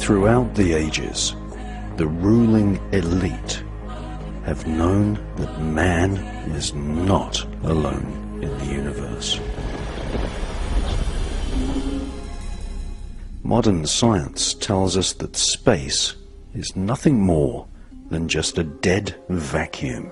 Throughout the ages, the ruling elite have known that man is not alone in the universe. Modern science tells us that space is nothing more than just a dead vacuum.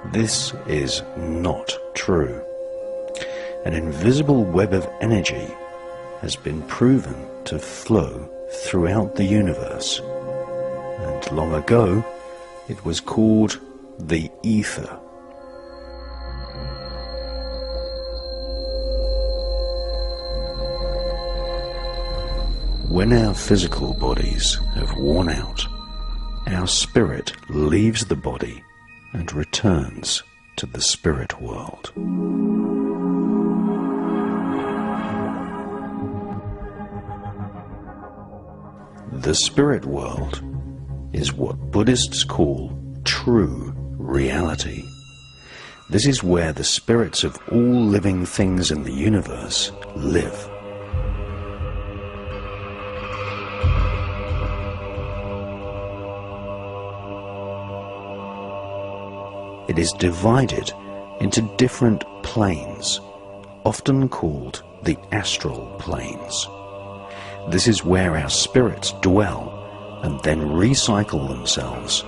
This is not true. An invisible web of energy has been proven to flow throughout the universe, and long ago it was called the ether. When our physical bodies have worn out, our spirit leaves the body and returns to the spirit world. The spirit world is what Buddhists call true reality. This is where the spirits of all living things in the universe live. It is divided into different planes, often called the astral planes. This is where our spirits dwell and then recycle themselves.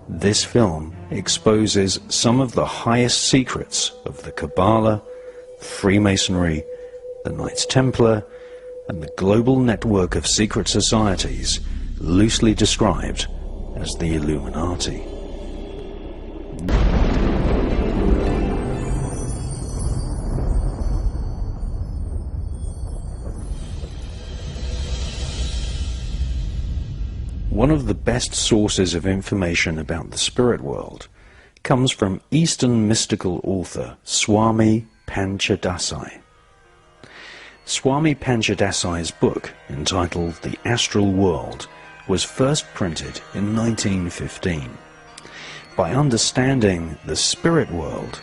This film exposes some of the highest secrets of the Kabbalah, Freemasonry, the Knights Templar, and the global network of secret societies, loosely described as the Illuminati. One of the best sources of information about the spirit world comes from Eastern mystical author Swami Panchadasai. Swami Panchadasai's book, entitled The Astral World, was first printed in 1915. By understanding the spirit world,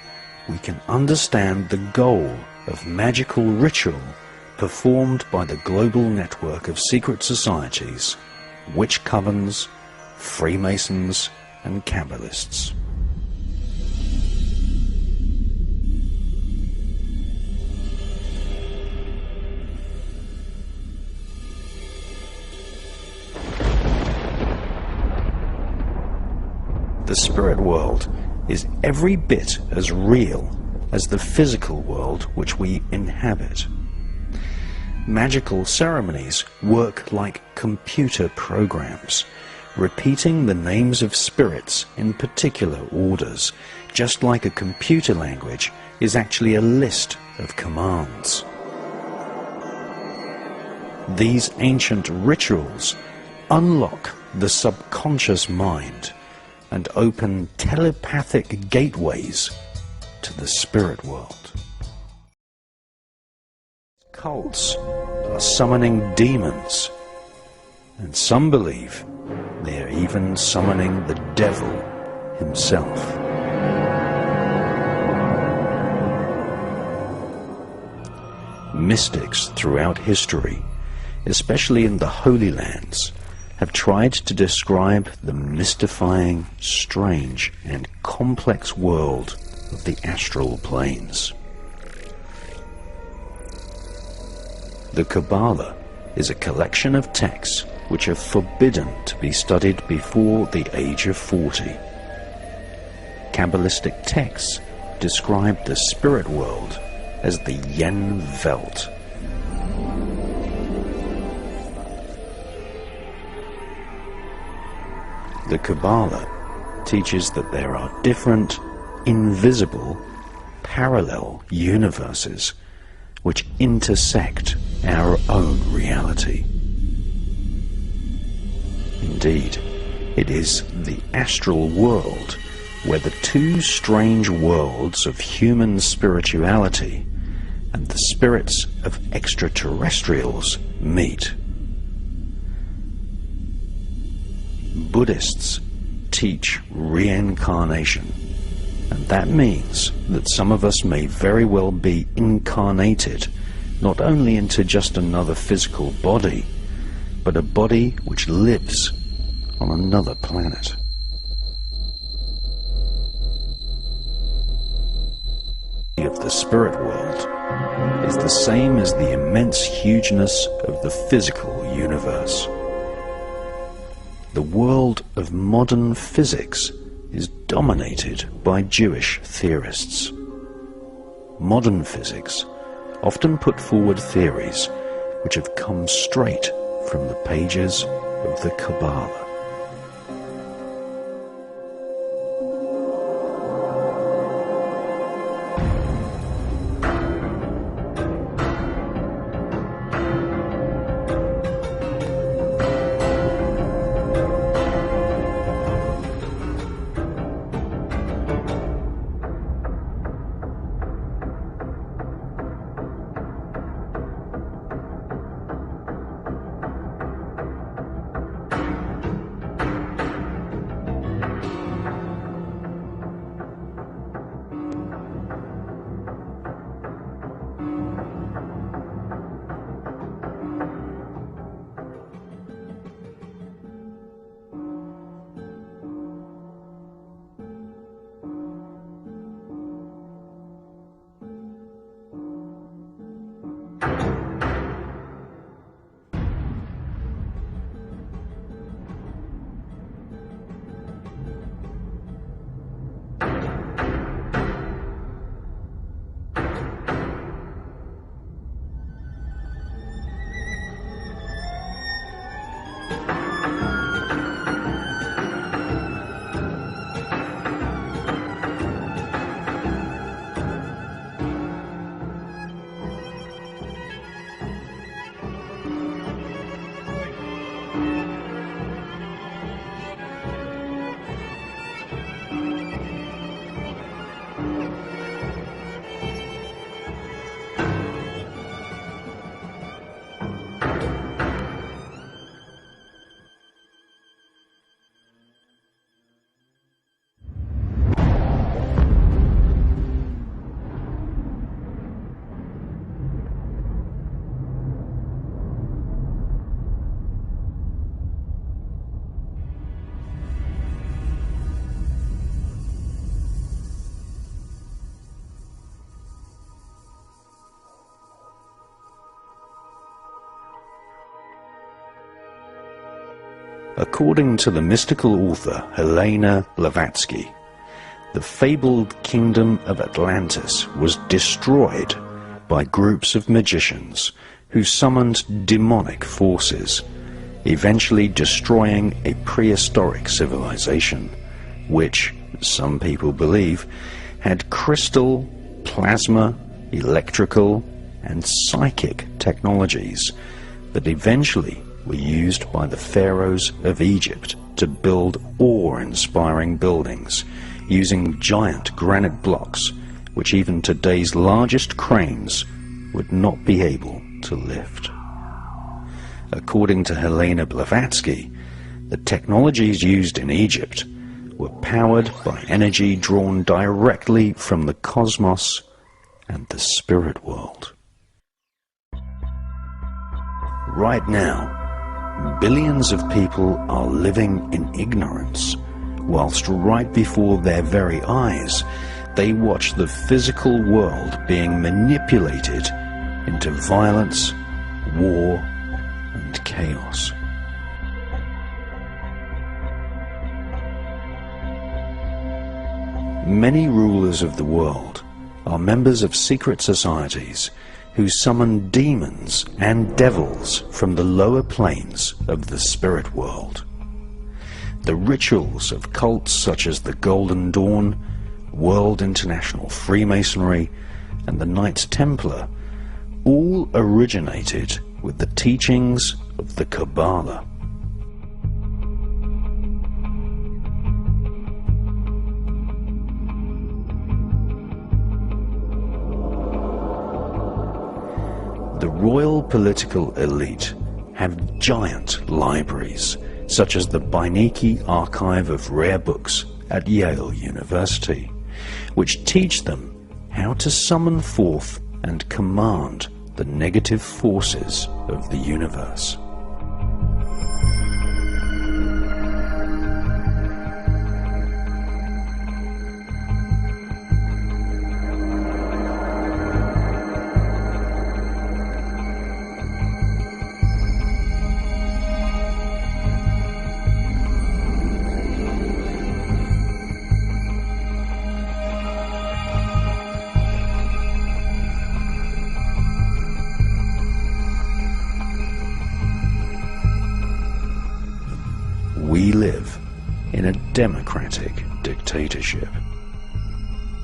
we can understand the goal of magical ritual performed by the global network of secret societies, witch covens, Freemasons, and Kabbalists. The spirit world is every bit as real as the physical world which we inhabit. Magical ceremonies work like computer programs, repeating the names of spirits in particular orders, just like a computer language is actually a list of commands. These ancient rituals unlock the subconscious mind and open telepathic gateways to the spirit world. Cults are summoning demons, and some believe they are even summoning the devil himself. Mystics throughout history, especially in the Holy Lands, have tried to describe the mystifying, strange, and complex world of the astral planes. The Kabbalah is a collection of texts which are forbidden to be studied before the age of 40. Kabbalistic texts describe the spirit world as the Yen Welt. The Kabbalah teaches that there are different, invisible, parallel universes which intersect our own reality. Indeed, it is the astral world where the two strange worlds of human spirituality and the spirits of extraterrestrials meet. Buddhists teach reincarnation, and that means that some of us may very well be incarnated not only into just another physical body, but a body which lives on another planet. Of the spirit world is the same as the immense hugeness of the physical universe. The world of modern physics is dominated by Jewish theorists. Modern physics often put forward theories which have come straight from the pages of the Kabbalah. According to the mystical author Helena Blavatsky, the fabled kingdom of Atlantis was destroyed by groups of magicians who summoned demonic forces, eventually destroying a prehistoric civilization, which, some people believe, had crystal, plasma, electrical, and psychic technologies that eventually were used by the pharaohs of Egypt to build awe-inspiring buildings using giant granite blocks which even today's largest cranes would not be able to lift. According to Helena Blavatsky, the technologies used in Egypt were powered by energy drawn directly from the cosmos and the spirit world. Right now, billions of people are living in ignorance, whilst right before their very eyes they watch the physical world being manipulated into violence, war, and chaos. Many rulers of the world are members of secret societies who summon demons and devils from the lower planes of the spirit world. The rituals of cults such as the Golden Dawn, World International Freemasonry, and the Knights Templar all originated with the teachings of the Kabbalah. The royal political elite have giant libraries, such as the Beinecke Archive of Rare Books at Yale University, which teach them how to summon forth and command the negative forces of the universe. We live in a democratic dictatorship.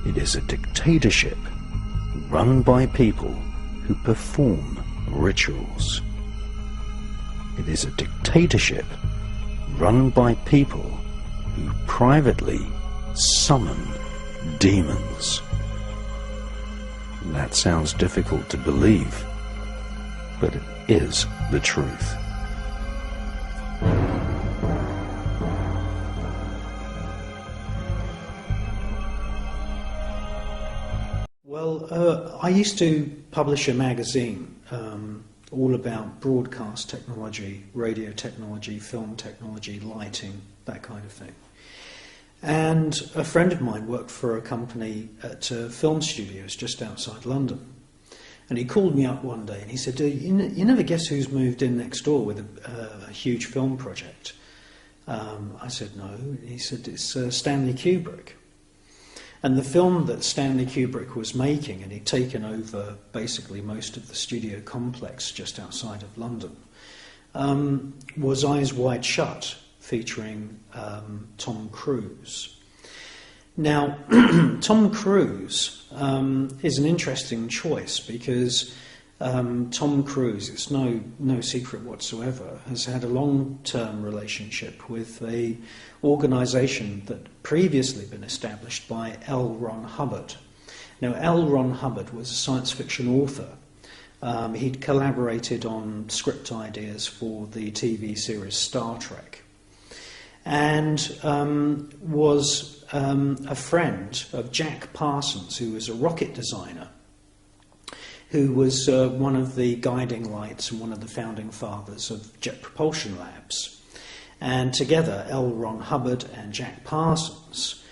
It is a dictatorship run by people who perform rituals. It is a dictatorship run by people who privately summon demons. That sounds difficult to believe, but it is the truth. Well, I used to publish a magazine all about broadcast technology, radio technology, film technology, lighting, that kind of thing. And a friend of mine worked for a company at film studios just outside London. And he called me up one day and he said, you never guess who's moved in next door with a huge film project? I said, no. He said, it's Stanley Kubrick. And the film that Stanley Kubrick was making, and he'd taken over basically most of the studio complex just outside of London, was Eyes Wide Shut, featuring Tom Cruise. Now, Tom Cruise is an interesting choice because Tom Cruise, it's no secret whatsoever, has had a long-term relationship with a organisation that previously been established by L. Ron Hubbard. Now, L. Ron Hubbard was a science fiction author. He'd collaborated on script ideas for the TV series Star Trek, and was a friend of Jack Parsons, who was a rocket designer, who was one of the guiding lights and one of the founding fathers of Jet Propulsion Labs. And together, L. Ron Hubbard and Jack Parsons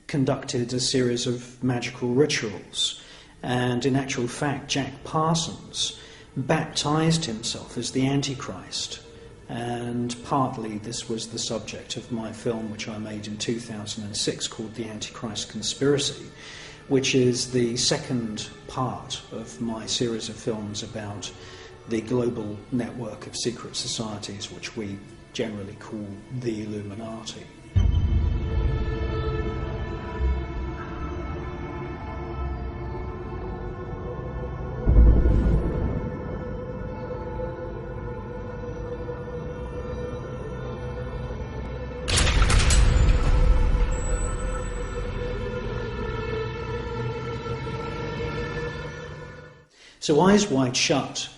conducted a series of magical rituals. And in actual fact, Jack Parsons baptized himself as the Antichrist. And partly this was the subject of my film, which I made in 2006, called The Antichrist Conspiracy, which is the second part of my series of films about the global network of secret societies, which we generally call the Illuminati. So Eyes Wide Shut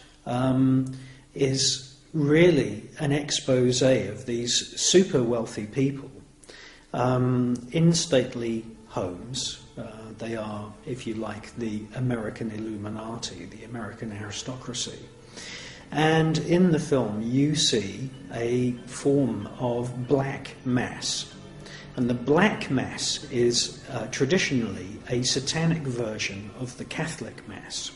is really an expose of these super wealthy people in stately homes. They are, if you like, the American Illuminati, the American aristocracy. And in the film you see a form of black mass. And the black mass is traditionally a satanic version of the Catholic mass.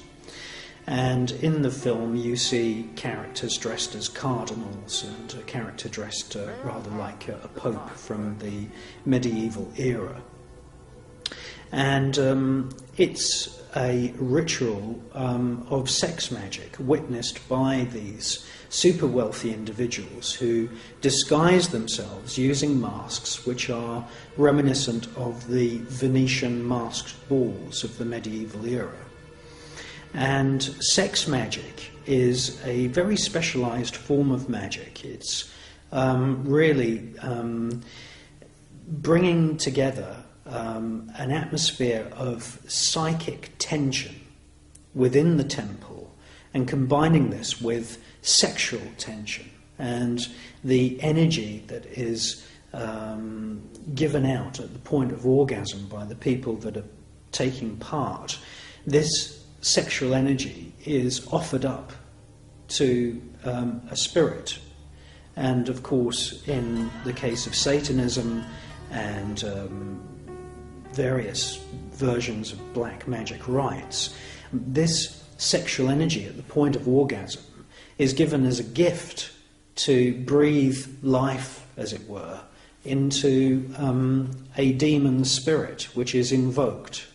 And in the film you see characters dressed as cardinals and a character dressed rather like a pope from the medieval era. And it's a ritual of sex magic witnessed by these super wealthy individuals who disguise themselves using masks which are reminiscent of the Venetian masked balls of the medieval era. And sex magic is a very specialized form of magic. It's really bringing together an atmosphere of psychic tension within the temple and combining this with sexual tension and the energy that is given out at the point of orgasm by the people that are taking part. This sexual energy is offered up to a spirit, and of course in the case of Satanism and various versions of black magic rites, this sexual energy at the point of orgasm is given as a gift to breathe life, as it were, into a demon spirit which is invoked.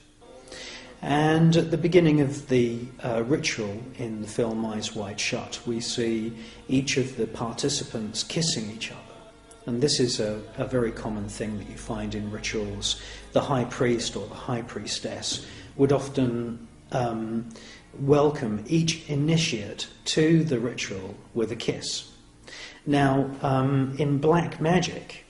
And at the beginning of the ritual in the film Eyes Wide Shut, we see each of the participants kissing each other. And this is a very common thing that you find in rituals. The high priest or the high priestess would often welcome each initiate to the ritual with a kiss. Now, in black magic,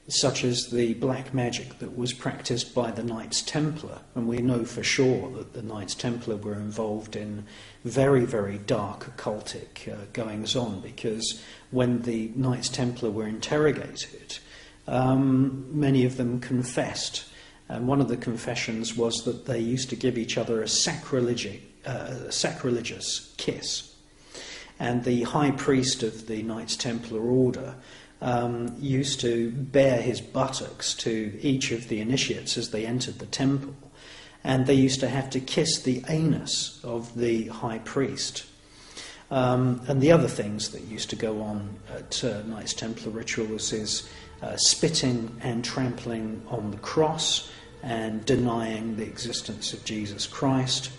such as the black magic that was practiced by the Knights Templar, and we know for sure that the Knights Templar were involved in very, very dark occultic goings-on, because when the Knights Templar were interrogated, many of them confessed, and one of the confessions was that they used to give each other a sacrilegious kiss. And the high priest of the Knights Templar order used to bare his buttocks to each of the initiates as they entered the temple, and they used to have to kiss the anus of the high priest. And the other things that used to go on at Knights Templar rituals is spitting and trampling on the cross and denying the existence of Jesus Christ.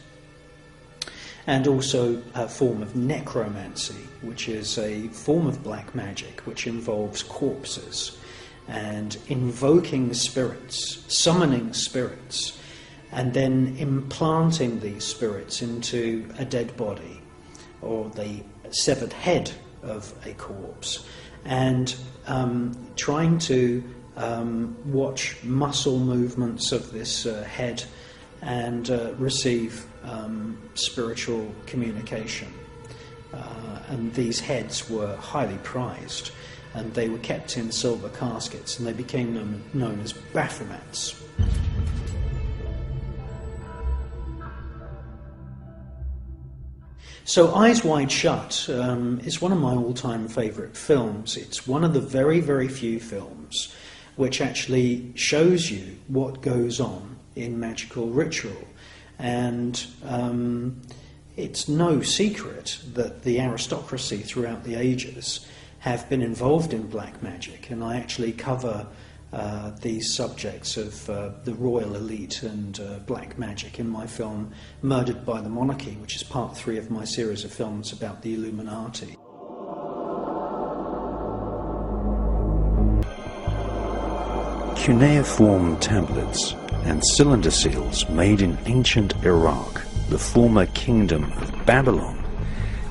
And also a form of necromancy, which is a form of black magic which involves corpses and invoking spirits, summoning spirits, and then implanting these spirits into a dead body or the severed head of a corpse, and trying to watch muscle movements of this head and receive spiritual communication. And these heads were highly prized, and they were kept in silver caskets, and they became known as Baphomets. So Eyes Wide Shut is one of my all-time favourite films. It's one of the very, very few films which actually shows you what goes on in magical ritual. And it's no secret that the aristocracy throughout the ages have been involved in black magic, and I actually cover these subjects of the royal elite and black magic in my film Murdered by the Monarchy, which is part 3 of my series of films about the Illuminati. Cuneiform tablets and cylinder seals made in ancient Iraq, the former kingdom of Babylon,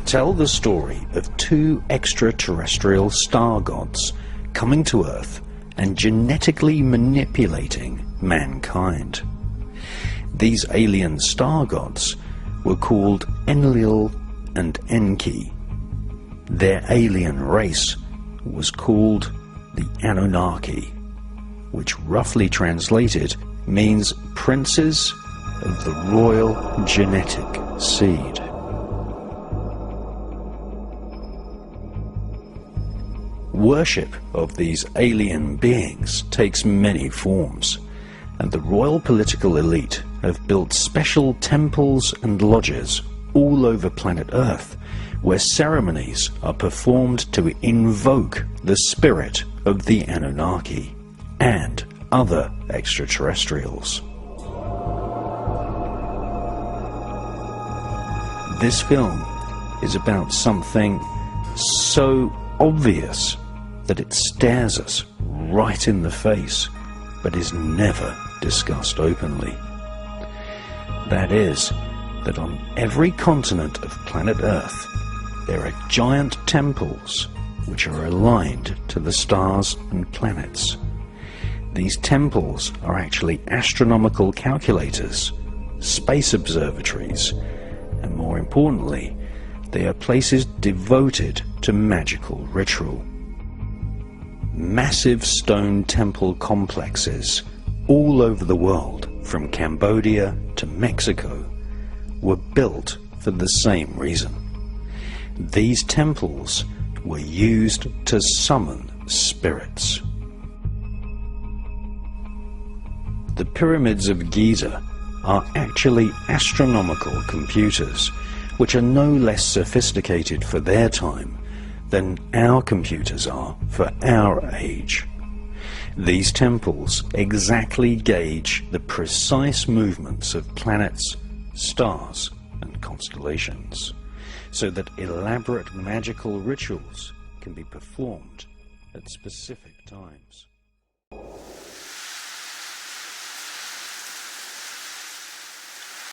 tell the story of 2 extraterrestrial star gods coming to Earth and genetically manipulating mankind. These alien star gods were called Enlil and Enki. Their alien race was called the Anunnaki, which roughly translated means princes of the royal genetic seed. Worship of these alien beings takes many forms, and the royal political elite have built special temples and lodges all over planet Earth, where ceremonies are performed to invoke the spirit of the Anunnaki and other extraterrestrials. This film is about something so obvious that it stares us right in the face, but is never discussed openly. That is, that on every continent of planet Earth, there are giant temples which are aligned to the stars and planets. These temples are actually astronomical calculators, space observatories, and more importantly, they are places devoted to magical ritual. Massive stone temple complexes all over the world, from Cambodia to Mexico, were built for the same reason. These temples were used to summon spirits. The pyramids of Giza are actually astronomical computers, which are no less sophisticated for their time than our computers are for our age. These temples exactly gauge the precise movements of planets, stars, and constellations, so that elaborate magical rituals can be performed at specific times.